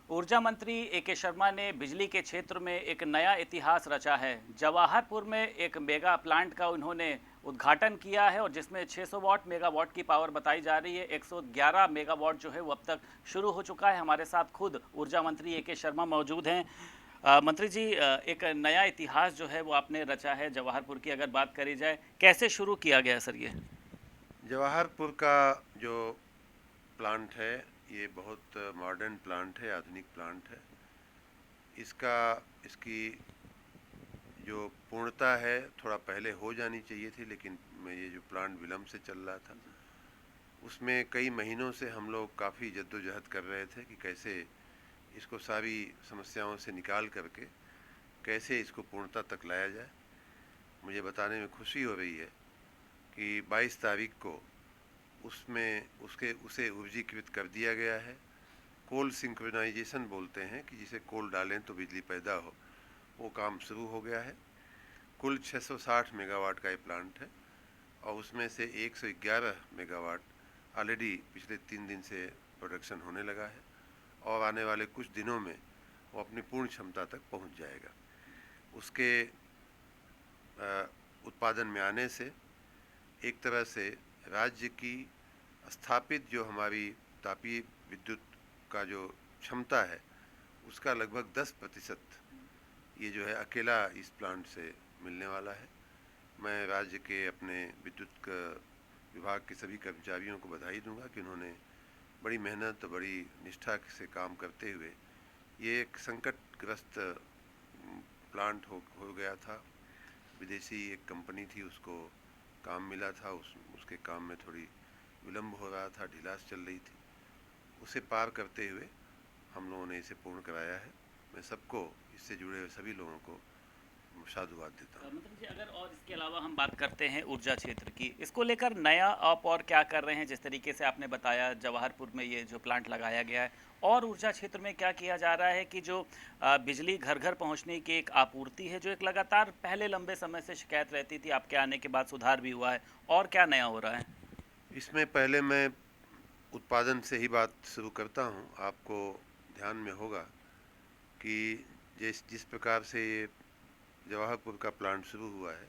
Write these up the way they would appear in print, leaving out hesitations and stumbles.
ऊर्जा मंत्री ए.के. शर्मा ने बिजली के क्षेत्र में एक नया इतिहास रचा है। जवाहरपुर में एक मेगा प्लांट का उन्होंने उद्घाटन किया है और जिसमें 600 वॉट मेगावाट की पावर बताई जा रही है। 111 मेगावाट जो है वो अब तक शुरू हो चुका है। हमारे साथ खुद ऊर्जा मंत्री ए.के. शर्मा मौजूद हैं। मंत्री जी, एक नया इतिहास जो है वो आपने रचा है जवाहरपुर की। अगर बात करी जाए, कैसे शुरू किया गया सर ये? जवाहरपुर का जो प्लांट है ये बहुत मॉडर्न प्लांट है, आधुनिक प्लांट है। इसकी जो पूर्णता है थोड़ा पहले हो जानी चाहिए थी, लेकिन ये जो प्लांट विलम्ब से चल रहा था उसमें कई महीनों से हम लोग काफ़ी जद्दोजहद कर रहे थे कि कैसे इसको सारी समस्याओं से निकाल करके कैसे इसको पूर्णता तक लाया जाए। मुझे बताने में खुशी हो रही है कि 22 तारीख को उसे ऊर्जीकृत कर दिया गया है। कोल सिंक्रोनाइजेशन बोलते हैं कि जिसे कोल डालें तो बिजली पैदा हो, वो काम शुरू हो गया है। कुल 660 मेगावाट का ये प्लांट है और उसमें से 111 मेगावाट ऑलरेडी पिछले 3 दिन से प्रोडक्शन होने लगा है और आने वाले कुछ दिनों में वो अपनी पूर्ण क्षमता तक पहुंच जाएगा। उसके उत्पादन में आने से एक तरह से राज्य की स्थापित जो हमारी तापीय विद्युत का जो क्षमता है उसका लगभग 10% ये जो है अकेला इस प्लांट से मिलने वाला है। मैं राज्य के अपने विद्युत विभाग के सभी कर्मचारियों को बधाई दूंगा कि उन्होंने बड़ी मेहनत, बड़ी निष्ठा से काम करते हुए ये एक संकटग्रस्त प्लांट हो गया था। विदेशी एक कंपनी थी, उसको काम मिला था, उसके काम में थोड़ी विलम्ब हो रहा था, ढिलास चल रही थी। उसे पार करते हुए हम लोगों ने इसे पूर्ण कराया है। मैं सबको, इससे जुड़े हुए सभी लोगों को साधुवाद देता हूँ। मंत्री जी, अगर और इसके अलावा हम बात करते हैं ऊर्जा क्षेत्र की, इसको लेकर नया आप और क्या कर रहे हैं? जिस तरीके से आपने बताया जवाहरपुर में ये जो प्लांट लगाया गया है, और ऊर्जा क्षेत्र में क्या किया जा रहा है कि जो बिजली घर घर पहुंचने की एक आपूर्ति है, जो एक लगातार पहले लंबे समय से शिकायत रहती थी, आपके आने के बाद सुधार भी हुआ है, और क्या नया हो रहा है? इसमें पहले मैं उत्पादन से ही बात शुरू करता हूँ। आपको ध्यान में होगा कि जिस जिस प्रकार से ये जवाहरपुर का प्लांट शुरू हुआ है,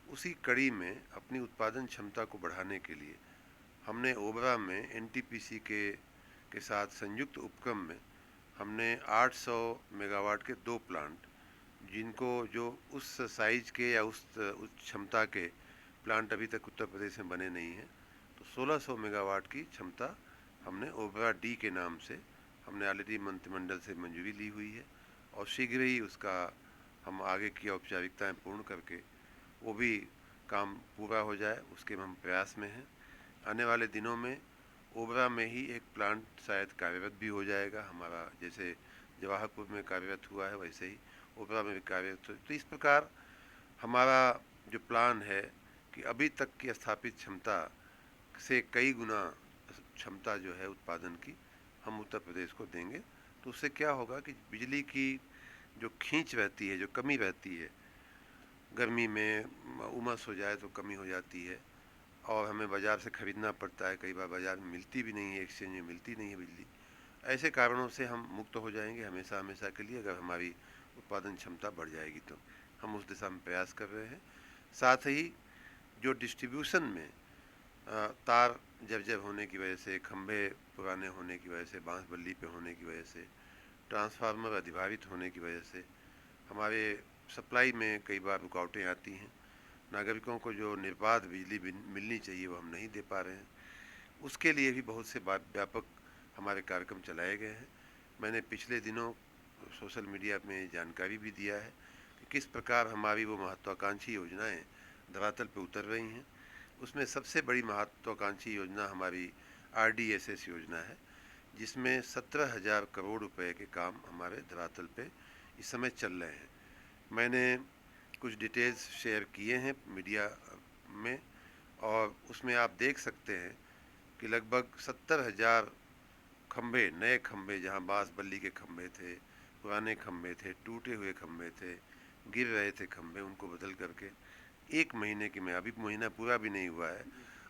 उसी कड़ी में अपनी उत्पादन क्षमता को बढ़ाने के लिए हमने ओबरा में एनटीपीसी के साथ संयुक्त उपक्रम में हमने 800 मेगावाट के 2 प्लांट, जिनको जो उस साइज के या उस क्षमता के प्लांट अभी तक उत्तर प्रदेश में बने नहीं हैं, तो 1600 मेगावाट की क्षमता हमने ओबरा डी के नाम से हमने ऑलरेडी मंत्रिमंडल से मंजूरी ली हुई है और शीघ्र ही उसका हम आगे की औपचारिकताएं पूर्ण करके वो भी काम पूरा हो जाए, उसके हम प्रयास में हैं। आने वाले दिनों में ओबरा में ही एक प्लांट शायद कार्यरत भी हो जाएगा हमारा, जैसे जवाहरपुर में कार्यरत हुआ है वैसे ही ओबरा में भी कार्यरत हो। तो इस प्रकार हमारा जो प्लान है कि अभी तक की स्थापित क्षमता से कई गुना क्षमता जो है उत्पादन की हम उत्तर प्रदेश को देंगे। तो उससे क्या होगा कि बिजली की जो खींच रहती है, जो कमी रहती है, गर्मी में उमस हो जाए तो कमी हो जाती है और हमें बाज़ार से ख़रीदना पड़ता है, कई बार बाज़ार में मिलती भी नहीं है, एक्सचेंज में मिलती नहीं है बिजली। ऐसे कारणों से हम मुक्त हो जाएंगे हमेशा हमेशा के लिए, अगर हमारी उत्पादन क्षमता बढ़ जाएगी तो हम उस दिशा में प्रयास कर रहे हैं। साथ ही जो डिस्ट्रीब्यूशन में तार जर्जर होने की वजह से, खंभे पुराने होने की वजह से, बांस बल्ली पे होने की वजह से, ट्रांसफार्मर अधिभारित होने की वजह से हमारे सप्लाई में कई बार रुकावटें आती हैं। नागरिकों को जो निर्बाध बिजली मिलनी चाहिए वो हम नहीं दे पा रहे हैं। उसके लिए भी बहुत से व्यापक हमारे कार्यक्रम चलाए गए हैं। मैंने पिछले दिनों सोशल मीडिया में जानकारी भी दिया है कि किस प्रकार हमारी वो महत्वाकांक्षी योजनाएं धरातल पर उतर रही हैं। उसमें सबसे बड़ी महत्वाकांक्षी योजना हमारी आरडीएसएस योजना है, जिसमें 17,000 करोड़ रुपए के काम हमारे धरातल पे इस समय चल रहे हैं। मैंने कुछ डिटेल्स शेयर किए हैं मीडिया में और उसमें आप देख सकते हैं कि लगभग 70,000 खंभे, नए खंभे, जहां बांस बल्ली के खंभे थे, पुराने खंभे थे, टूटे हुए खंभे थे, गिर रहे थे खंभे, उनको बदल करके 1 महीने की में, अभी महीना पूरा भी नहीं हुआ है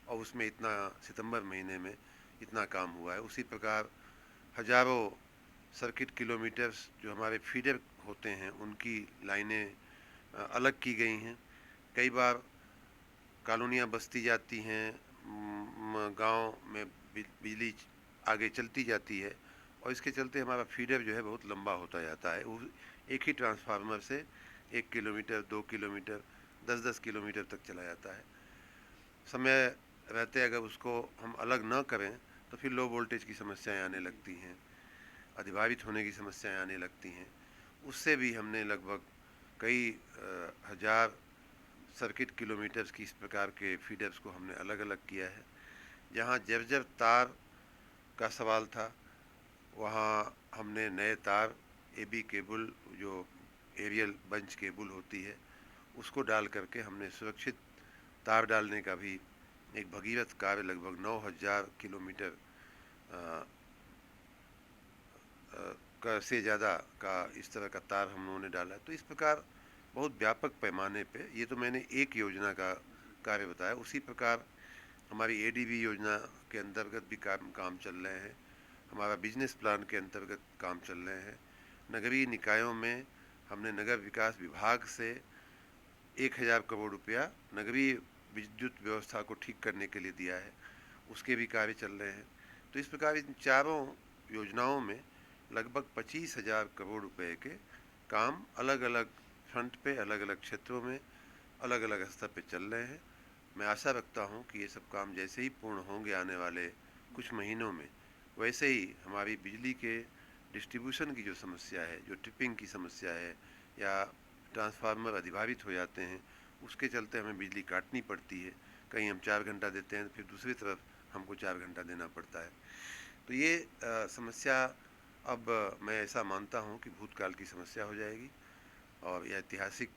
और उसमें इतना, सितंबर महीने में इतना काम हुआ है। उसी प्रकार हजारों सर्किट किलोमीटर्स जो हमारे फीडर होते हैं उनकी लाइनें अलग की गई हैं। कई बार कॉलोनियाँ बसती जाती हैं, गांव में बिजली आगे चलती जाती है और इसके चलते हमारा फीडर जो है बहुत लंबा होता जाता है। वो एक ही ट्रांसफार्मर से 1 किलोमीटर, 2 किलोमीटर, 10-10 किलोमीटर तक चला जाता है। समय रहते अगर उसको हम अलग न करें तो फिर लो वोल्टेज की समस्याएं आने लगती हैं, अधिभावित होने की समस्याएं आने लगती हैं। उससे भी हमने लगभग कई हज़ार सर्किट किलोमीटर्स की इस प्रकार के फीडर्स को हमने अलग अलग किया है। जहाँ जर्जर तार का सवाल था वहाँ हमने नए तार एबी केबल, जो एरियल बंच केबल होती है, उसको डाल करके हमने सुरक्षित तार डालने का भी एक भगीरथ कार्य लगभग 9000 किलोमीटर से ज़्यादा का इस तरह का तार हम लोगों ने डाला। तो इस प्रकार बहुत व्यापक पैमाने पे, ये तो मैंने एक योजना का कार्य बताया, उसी प्रकार हमारी एडीबी योजना के अंतर्गत भी काम चल रहे हैं। हमारा बिजनेस प्लान के अंतर्गत काम चल रहे हैं। नगरीय निकायों में हमने नगर विकास विभाग से 1000 करोड़ रुपया नगरीय विद्युत व्यवस्था को ठीक करने के लिए दिया है, उसके भी कार्य चल रहे हैं। तो इस प्रकार इन चारों योजनाओं में लगभग 25,000 करोड़ रुपए के काम अलग अलग फ्रंट पे, अलग अलग क्षेत्रों में, अलग अलग स्तर पे चल रहे हैं। मैं आशा रखता हूं कि ये सब काम जैसे ही पूर्ण होंगे आने वाले कुछ महीनों में, वैसे ही हमारी बिजली के डिस्ट्रीब्यूशन की जो समस्या है, जो ट्रिपिंग की समस्या है या ट्रांसफार्मर अधिभावित हो जाते हैं, उसके चलते हमें बिजली काटनी पड़ती है। कहीं हम 4 घंटा देते हैं, फिर दूसरी तरफ हमको 4 घंटा देना पड़ता है। तो ये समस्या अब मैं ऐसा मानता हूँ कि भूतकाल की समस्या हो जाएगी और यह ऐतिहासिक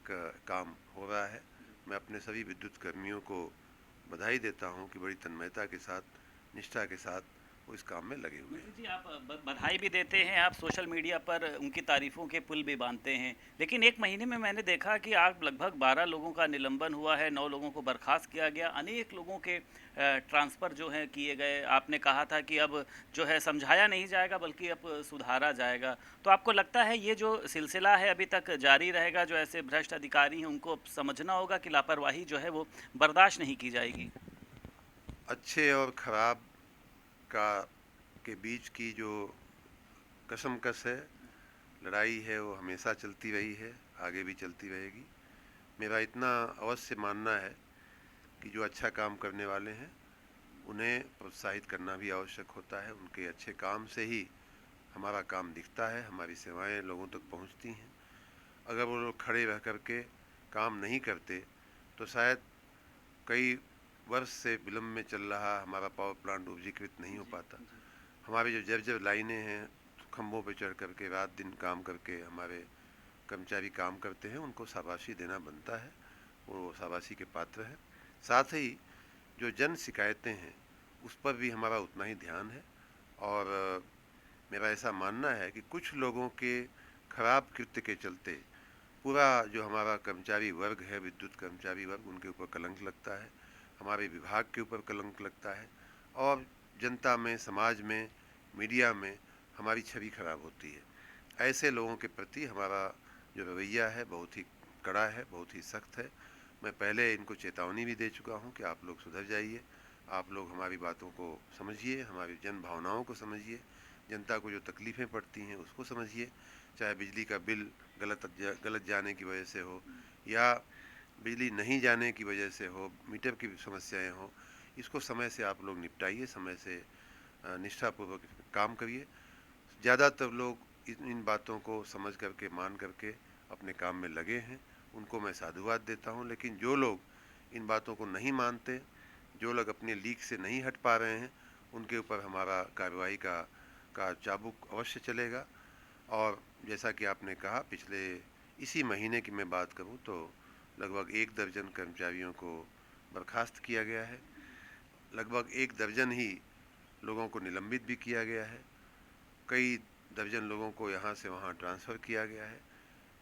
काम हो रहा है। मैं अपने सभी विद्युत कर्मियों को बधाई देता हूँ कि बड़ी तन्मयता के साथ, निष्ठा के साथ वो इस काम में लगे हुए हैं। जी, आप बधाई भी देते हैं, आप सोशल मीडिया पर उनकी तारीफ़ों के पुल भी बांधते हैं, लेकिन एक महीने में मैंने देखा कि आप लगभग 12 लोगों का निलंबन हुआ है, 9 लोगों को बर्खास्त किया गया, अनेक लोगों के ट्रांसफ़र जो हैं किए गए। आपने कहा था कि अब जो है समझाया नहीं जाएगा बल्कि अब सुधारा जाएगा। तो आपको लगता है ये जो सिलसिला है अभी तक जारी रहेगा, जो ऐसे भ्रष्ट अधिकारी हैं उनको अब समझना होगा कि लापरवाही जो है वो बर्दाश्त नहीं की जाएगी? अच्छे और खराब का के बीच की जो कशमकश है, लड़ाई है, वो हमेशा चलती रही है, आगे भी चलती रहेगी। मेरा इतना अवश्य मानना है कि जो अच्छा काम करने वाले हैं उन्हें प्रोत्साहित करना भी आवश्यक होता है। उनके अच्छे काम से ही हमारा काम दिखता है, हमारी सेवाएं लोगों तक पहुंचती हैं। अगर वो लोग खड़े रह कर के काम नहीं करते तो शायद कई वर्ष से विलम्ब में चल रहा हमारा पावर प्लांट ऊर्जीकृत नहीं हो पाता। हमारी जो जर्जर लाइनें हैं, खंभों पे चढ़ करके रात दिन काम करके हमारे कर्मचारी काम करते हैं, उनको शाबाशी देना बनता है, वो शाबाशी के पात्र हैं। साथ ही जो जन शिकायतें हैं उस पर भी हमारा उतना ही ध्यान है और मेरा ऐसा मानना है कि कुछ लोगों के खराब कृत्य के चलते पूरा जो हमारा कर्मचारी वर्ग है, विद्युत कर्मचारी वर्ग, उनके ऊपर कलंक लगता है, हमारे विभाग के ऊपर कलंक लगता है और जनता में, समाज में, मीडिया में हमारी छवि खराब होती है। ऐसे लोगों के प्रति हमारा जो रवैया है बहुत ही कड़ा है, बहुत ही सख्त है। मैं पहले इनको चेतावनी भी दे चुका हूं कि आप लोग सुधर जाइए, आप लोग हमारी बातों को समझिए, हमारी जन भावनाओं को समझिए, जनता को जो तकलीफ़ें पड़ती हैं उसको समझिए, चाहे बिजली का बिल गलत जाने की वजह से हो या बिजली नहीं जाने की वजह से हो, मीटर की समस्याएं हो, इसको समय से आप लोग निपटाइए, समय से निष्ठापूर्वक काम करिए। ज़्यादातर लोग इन बातों को समझ करके, मान करके अपने काम में लगे हैं, उनको मैं साधुवाद देता हूं। लेकिन जो लोग इन बातों को नहीं मानते, जो लोग अपने लीक से नहीं हट पा रहे हैं, उनके ऊपर हमारा कार्रवाई का चाबुक अवश्य चलेगा। और जैसा कि आपने कहा, पिछले इसी महीने की मैं बात करूं तो लगभग 1 दर्जन कर्मचारियों को बर्खास्त किया गया है, लगभग 1 दर्जन ही लोगों को निलंबित भी किया गया है, कई दर्जन लोगों को यहाँ से वहाँ ट्रांसफ़र किया गया है।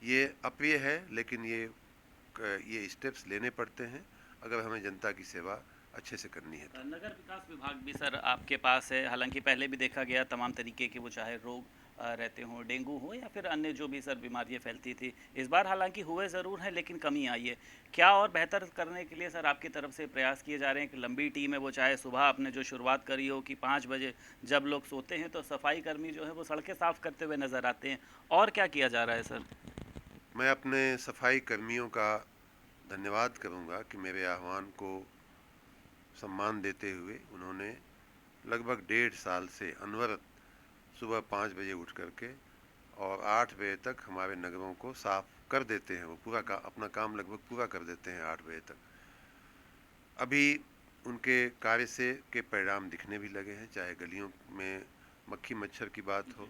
ये अप्रिय है, लेकिन ये स्टेप्स लेने पड़ते हैं अगर हमें जनता की सेवा अच्छे से करनी है तो। नगर विकास विभाग भी सर आपके पास है, हालांकि पहले भी देखा गया तमाम तरीके के वो चाहे रोग रहते हों, डेंगू हो या फिर अन्य जो भी सर बीमारियां फैलती थी। इस बार हालांकि हुए ज़रूर हैं लेकिन कमी आई है। क्या और बेहतर करने के लिए सर आपकी तरफ से प्रयास किए जा रहे हैं कि लंबी टीम है वो, चाहे सुबह आपने जो शुरुआत करी हो कि 5 बजे जब लोग सोते हैं तो सफाई कर्मी जो है वो सड़कें साफ़ करते हुए नज़र आते हैं, और क्या किया जा रहा है सर? मैं अपने सफाई कर्मियों का धन्यवाद करूंगा कि मेरे आह्वान को सम्मान देते हुए उन्होंने लगभग 1.5 साल से अनवरत सुबह 5 बजे उठ करके और 8 बजे तक हमारे नगरों को साफ कर देते हैं। वो अपना काम लगभग पूरा कर देते हैं 8 बजे तक। अभी उनके कार्य से के परिणाम दिखने भी लगे हैं, चाहे गलियों में मक्खी मच्छर की बात हो,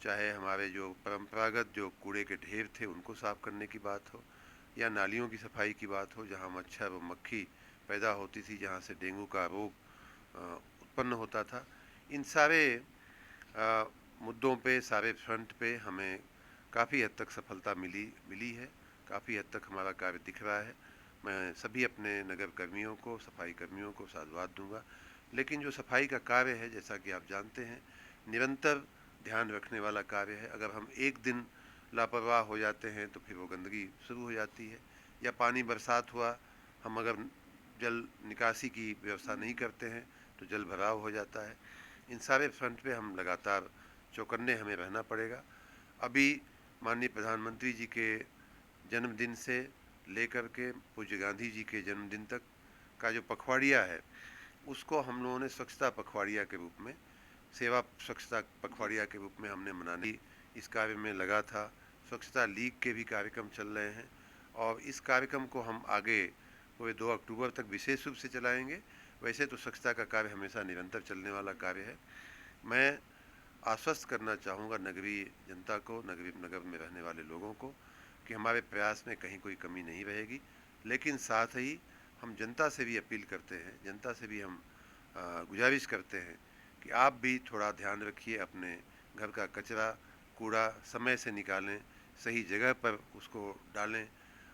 चाहे हमारे जो परंपरागत जो कूड़े के ढेर थे उनको साफ करने की बात हो, या नालियों की सफाई की बात हो जहां मच्छर और मक्खी पैदा होती थी, जहां से डेंगू का रोग उत्पन्न होता था। इन सारे अ, मुद्दों पे, सारे फ्रंट पे हमें काफ़ी हद तक सफलता मिली है। काफ़ी हद तक हमारा कार्य दिख रहा है। मैं सभी अपने नगर कर्मियों को, सफाई कर्मियों को साधुवाद दूंगा। लेकिन जो सफाई का कार्य है, जैसा कि आप जानते हैं, निरंतर ध्यान रखने वाला कार्य है। अगर हम एक दिन लापरवाह हो जाते हैं तो फिर वो गंदगी शुरू हो जाती है। या पानी बरसात हुआ, हम अगर जल निकासी की व्यवस्था नहीं करते हैं तो जल भराव हो जाता है। इन सारे फ्रंट पे हम लगातार चौकन्ने हमें रहना पड़ेगा। अभी माननीय प्रधानमंत्री जी के जन्मदिन से लेकर के पूज्य गांधी जी के जन्मदिन तक का जो पखवाड़िया है, उसको हम लोगों ने स्वच्छता पखवाड़िया के रूप में, सेवा स्वच्छता पखवाड़िया के रूप में हमने मनाने इस कार्य में लगा था। स्वच्छता लीग के भी कार्यक्रम चल रहे हैं और इस कार्यक्रम को हम आगे पूरे 2 अक्टूबर तक विशेष रूप से चलाएंगे। वैसे तो स्वच्छता का कार्य हमेशा निरंतर चलने वाला कार्य है। मैं आश्वस्त करना चाहूँगा नगरीय जनता को, नगर में रहने वाले लोगों को, कि हमारे प्रयास में कहीं कोई कमी नहीं रहेगी। लेकिन साथ ही हम जनता से भी अपील करते हैं, जनता से भी हम गुजारिश करते हैं कि आप भी थोड़ा ध्यान रखिए, अपने घर का कचरा, कूड़ा समय से निकालें, सही जगह पर उसको डालें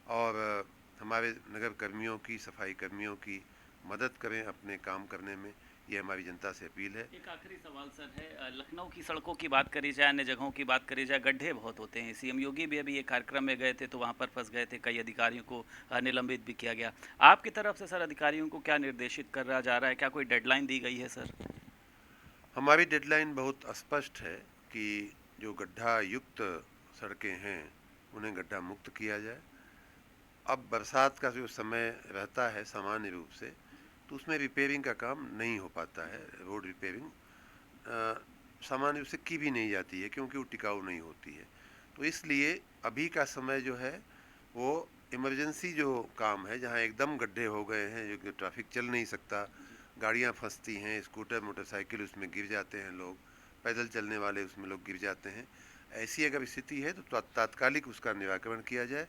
और हमारे नगर कर्मियों की, सफाई कर्मियों की मदद करें अपने काम करने में। ये हमारी जनता से अपील है। एक आखिरी सवाल सर है, लखनऊ की सड़कों की बात करी जाए, अन्य जगहों की बात करी जाए, गड्ढे बहुत होते हैं। सीएम योगी भी अभी एक कार्यक्रम में गए थे तो वहाँ पर फंस गए थे, कई अधिकारियों को निलंबित भी किया गया। आपकी तरफ से सर अधिकारियों को क्या निर्देशित करा जा रहा है, क्या कोई डेडलाइन दी गई है सर? हमारी डेडलाइन बहुत स्पष्ट है कि जो गड्ढा युक्त सड़कें हैं उन्हें गड्ढा मुक्त किया जाए। अब बरसात का जो समय रहता है सामान्य रूप से, तो उसमें रिपेयरिंग का काम नहीं हो पाता है। रोड रिपेयरिंग सामान्य रूप से की भी नहीं जाती है क्योंकि वो टिकाऊ नहीं होती है। तो इसलिए अभी का समय जो है वो इमरजेंसी जो काम है, जहाँ एकदम गड्ढे हो गए हैं, जो ट्रैफिक चल नहीं सकता, गाड़ियाँ फंसती हैं, स्कूटर मोटरसाइकिल उसमें गिर जाते हैं लोग, पैदल चलने वाले उसमें लोग गिर जाते हैं। ऐसी अगर स्थिति है तो तात्कालिक उसका निराकरण किया जाए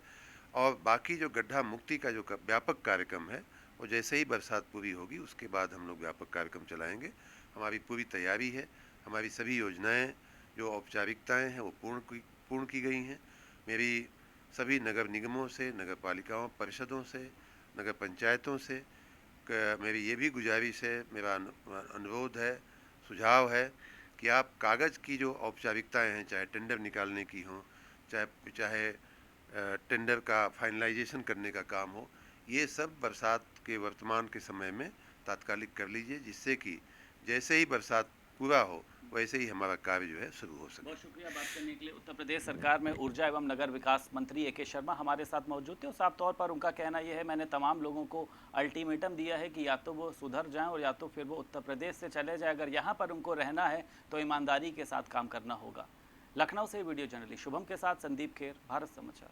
और बाकी जो गड्ढा मुक्ति का जो व्यापक कार्यक्रम है वो जैसे ही बरसात पूरी होगी उसके बाद हम लोग व्यापक कार्यक्रम चलाएंगे। हमारी पूरी तैयारी है। हमारी सभी योजनाएं, जो औपचारिकताएं हैं वो पूर्ण की गई हैं। मेरी सभी नगर निगमों से, नगर पालिकाओं, परिषदों से, नगर पंचायतों से मेरी ये भी गुजारिश है, मेरा अनुरोध है, सुझाव है कि आप कागज़ की जो औपचारिकताएं हैं, चाहे टेंडर निकालने की हों, चाहे चाहे टेंडर का फाइनलाइजेशन करने का काम हो, ये सब बरसात के वर्तमान के समय में तात्कालिक कर लीजिए, जिससे कि जैसे ही बरसात पूरा हो वैसे ही हमारा कार्य जो है शुरू हो सके। बहुत शुक्रिया बात करने के लिए। उत्तर प्रदेश सरकार में ऊर्जा एवं नगर विकास मंत्री ए के शर्मा हमारे साथ मौजूद थे और साफ तौर पर उनका कहना यह है, मैंने तमाम लोगों को अल्टीमेटम दिया है कि या तो वो सुधर जाएं और या तो फिर वो उत्तर प्रदेश से चले जाएं। अगर यहाँ पर उनको रहना है तो ईमानदारी के साथ काम करना होगा। लखनऊ से वीडियो जर्नलिस्ट शुभम के साथ संदीप खेर, भारत समाचार।